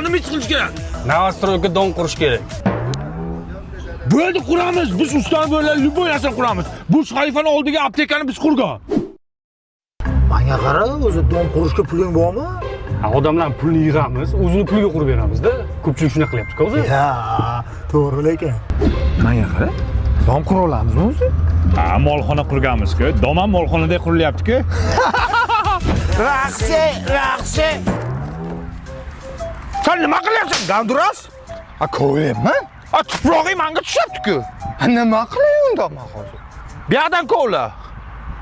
Nima ish qilish kerak? Novostroyga don qurish kerak. Bo'ldi, quramiz. Biz ustani bo'lib любой narsani quramiz. Bu shayfani oldiga aptekani biz qurgan. Menga qara, o'zi don qurishga puling bormi? Odamlar pulni yig'amiz, o'zini puliga qurib beramizda. Ko'pchilik shuna qilyapti-ku o'zi. Ya, to'g'ri lekin. Menga qara, don qura olamizmi o'zi? Ha, molxona qurganmiz-ku. Dom ham molxonada qurilyapti-ku. Raqsi. Sen nima qilyapsan? Ganduras? A ko'ylayapman? A tuprog'ing menga tushyapti-ku. Nima qilay unda men hozir? Bu yoqdan kovla.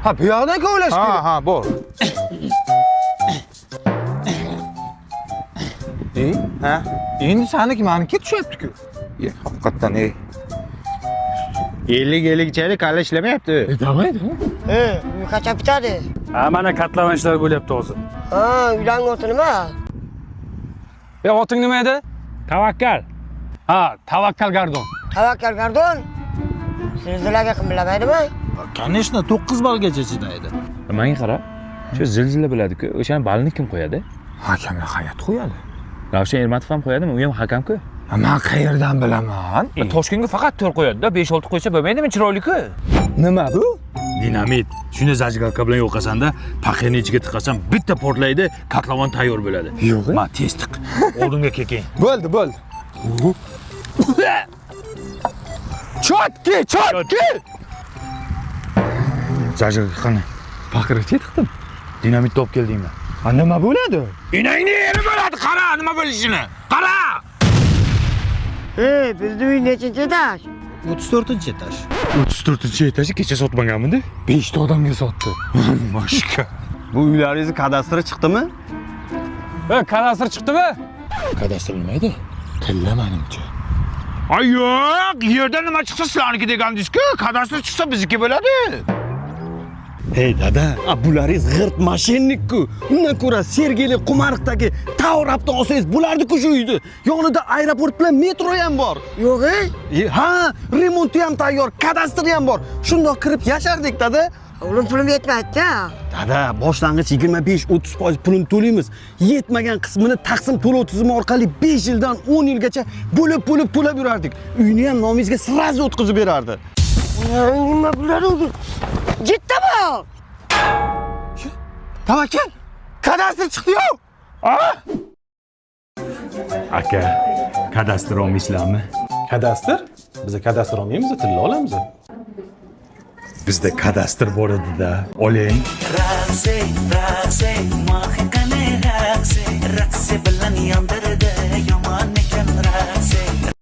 Ha, bu yoqdan kovlash kerak. Ha, bor. Ha? Endi saniki meniki tushyapti-ku. Haqiqatan ey. 50 chaylik hali ishlamayapti. Damaydi. Uy qachon bitadi? Ha, mana katlavan ishlar bo'lyapti hozir. Ha, uylarning oti nima? Oting nima edi? Tavakkal. Ha, Tavakkal Gardon. Tavakkal Gardon. Zilzilaga kim bilmaydimi? Конечно, 9 balgacha chidaydi. Menga qara. Shu zilzila bo'ladi-ku. O'shani balni kim qo'yadi? Hakamga hayat qo'yadi. Ravshan Ermatov ham qo'yadimi? U ham hakam-ku. Men qayerdan bilaman? Toshkentga faqat 4 qo'yadi-da, 5-6 qo'ysa bo'lmaydimi? Chiroyli-ku. Nima bu? Dinamit. Shuni zajigalka bilan yo'qasanda, paxeni ichiga tiqasan, bitta portlaydi, katlavon tayyor bo'ladi. Yo'q. Ma tez tiq. Oldinga keking. Bo'ldi. Chotki. Zajigalka qani? Paxirga tiqdim. Dinamit top keldingmi? Ha, nima bo'ladi? Inangni yeri bo'ladi, qara, nima bo'lishini. Qara! Bizning uy nechinchi etaj? 34-etaj. 34-etaji kecha sotmaganmidi? 5 ta odamga sotdi. Mashka. Bu uylaringizni kadastri chiqdimi? Kadastr chiqdimi? Kadastr nima edi? Tilla menimcha. Ay yo'q, yerdan nima chiqsa sizlarniki degandingiz-ku, kadastr chiqsa bizniki bo'ladi. Hey dada, bularingiz g'irt mashinnik-ku. Undan ko'ra Sergeli Qumariqdagi Tavrabdan olsangiz bo'lardi-ku shu uyni. Yonida aeroport bilan metro ham bor. Yo'q-e? Ha, remonti ham tayyor, kadastri ham bor. Shundoq kirib yashardik dada. O'g'lim pulim yetmaydi-da. Dada, boshlang'ich 25-30% pulini to'laymiz. Yetmagan qismini taqsim to'lov tizimi orqali 5 yildan 10 yilgacha bo'lib to'lab yurardik. Uyni ham nomingizga sirazi o'tkazib berardi. Nima bo'ladi o'zi? Jiddami? Tavakkal, kadastr chiqdi-yu. Aka, kadastr olmaysizlarmi? Kadastr? Biz kadastr olmaymiz, tilla olamiz. Bizda kadastr bor edi-da. Oling. Raze, mahkane